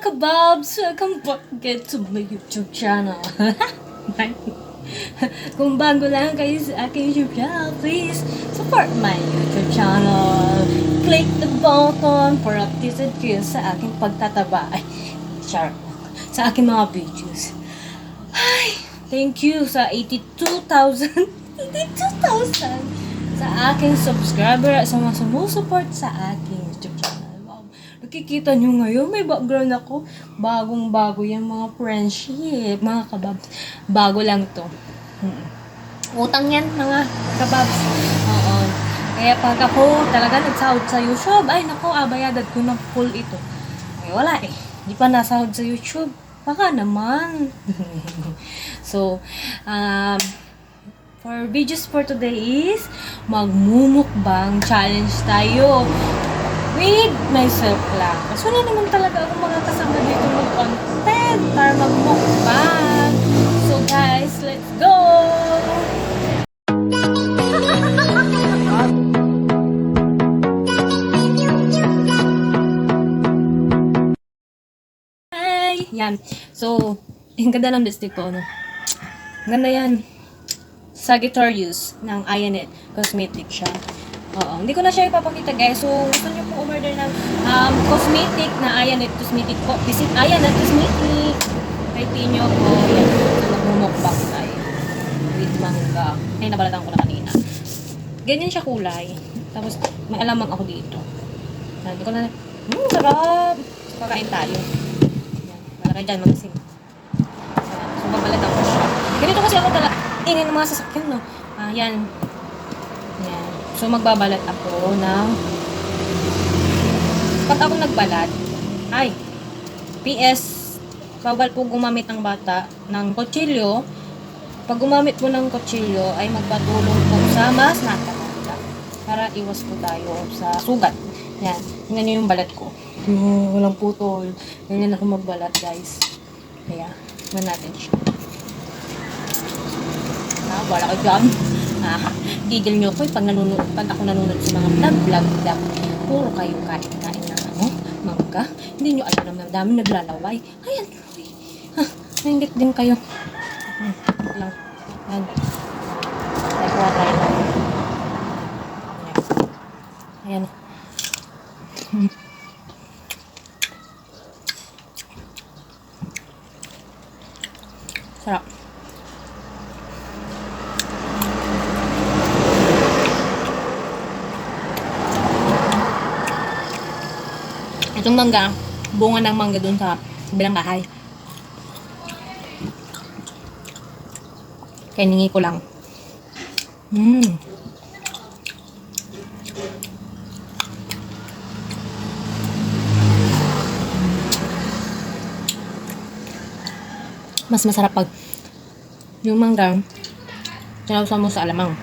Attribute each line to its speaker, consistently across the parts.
Speaker 1: kababs! Welcome back again to my YouTube channel. Kung bago lang kayo sa aking YouTube channel, please support my YouTube channel. Click the button for updated kayo sa aking pagtataba. Ay, char. Sa aking mga videos. Ay, thank you sa 82,000 82,000 sa aking subscriber at sa mga sumusuport sa aking YouTube channel. Wow. Nakikita nyo ngayon, may background ako. Bagong-bago yung mga friendship, mga kababs. Bago lang to. Utang yan, mga kababs. Oo. Kaya pag ako talaga nagsahod sa YouTube, ay nako, bayadad ko ng full ito. Ay wala eh. Di pa nasahod sa YouTube. Baka naman. So, for videos for today is magmumukbang challenge tayo with myself lang. Kasi wala naman talaga ako mga kasama dito mag-content para magmukbang. So guys, let's go! Hi! Yan. So, ang ganda ng lipstick ko, ano? Ganda yan. Sagittarius ng Ionit Cosmetic siya. Oo, hindi ko na siya ipapakita guys. So, gusto niyo po umorder ng cosmetic na Ionit Cosmetic ko. Visit Ionit Cosmetic. Kay Tinyo ko. Yan. So, magmumukbang tayo. With mangga. Ay, nabalatan ko na kanina. Ganyan siya kulay. Tapos, may alamang ako dito. Hindi ko na, sarap. So, kakain tayo. Yan. Malaki dyan, magasin. So, babalatan ko siya. Ganito kasi ako talaga. Ng mga sasakyan, no? Yan. Yan. So, magbabalat ako ng... Pag ako nagbalat, ay, PS, bawal po gumamit ng bata ng kutsilyo. Pag gumamit po ng kutsilyo, ay magpatulong po sa mas natatanda. Para iwas po tayo sa sugat. Yan. Tingnan nyo yung balat ko. Walang putol. Ganyan ako magbalat, guys. Kaya, natin siya. Wala kayo dyan. Gigil nyo ko pag ako nanonood sa mga vlog. Puro kayo kain-kain ng mangga. Hindi nyo alam na dami naglalaway. Ayan. Nainggit din kayo. Lang. Ayan. Try lang. Ayan. Sarap. Itong mangga, bunga ng mangga dun sa bilang bahay. Kaya ningi ko lang. Mas masarap pag yung mangga, sinausaw mo sa alamang.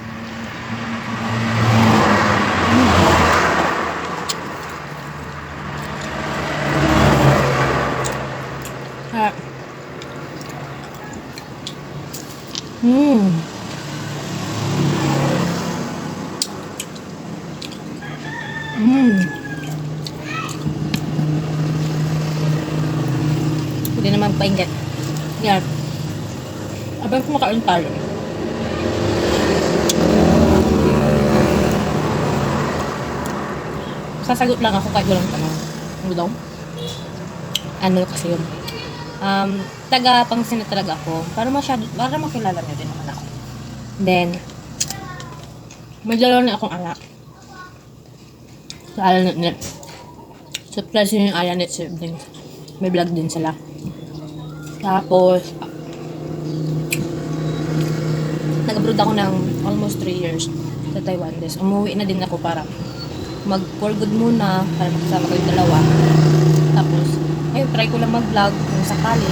Speaker 1: Hindi naman paingat. Yan. Abang kumakain tayo. Sasagot lang ako kahit walang tanong. Ano daw? Ano kasi yun? Taga-Pangasinan talaga ako. Para makilala niyo din naman ako. Then, may dalawa na akong anak. Sa Ionit. So, plus yung Ionit siblings. May vlog din sila. Tapos, nag-abroad ako ng almost 3 years sa Taiwan. Des, umuwi na din ako para mag-for good muna, para makasama ko yung dalawa. Tapos, ayun, try ko lang mag-vlog kung sakali.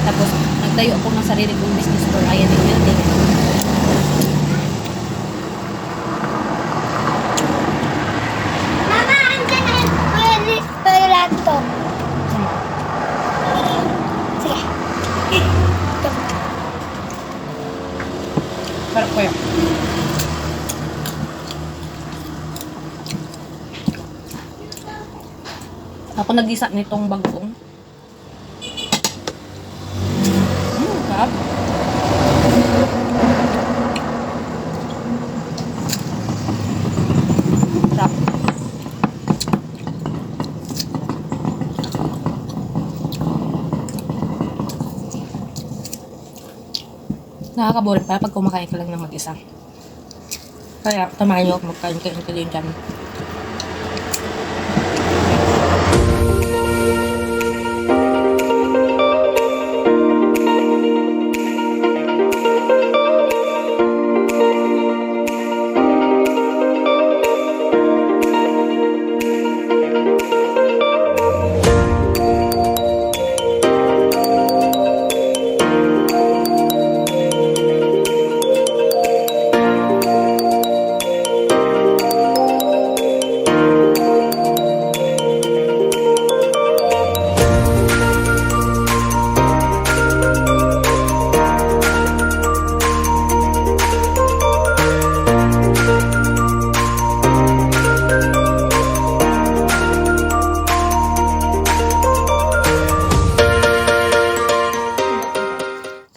Speaker 1: Tapos, nagtayo ako ng sarili kong business for Ionit Building.
Speaker 2: Mama, andyan na yung laptop. Sige.
Speaker 1: Sarap ko yun. Ako nag-isa nitong bagong. Sarap. Sarap. Nakaka-boring pala pag kumakain ka lang ng mag-isa. Kaya, tamahan niyo ako magkain-kain ka din dyan.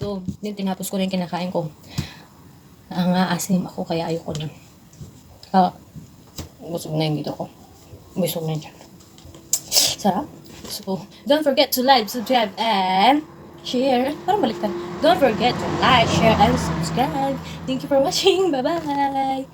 Speaker 1: So, din tinapos ko na yung kinakain ko. Asim ako kaya ayoko na. Busog na yung dito ko. Busog na dyan. Sarap. So, don't forget to like, subscribe, and share. Parang baliktad. Don't forget to like, share, and subscribe. Thank you for watching. Bye-bye.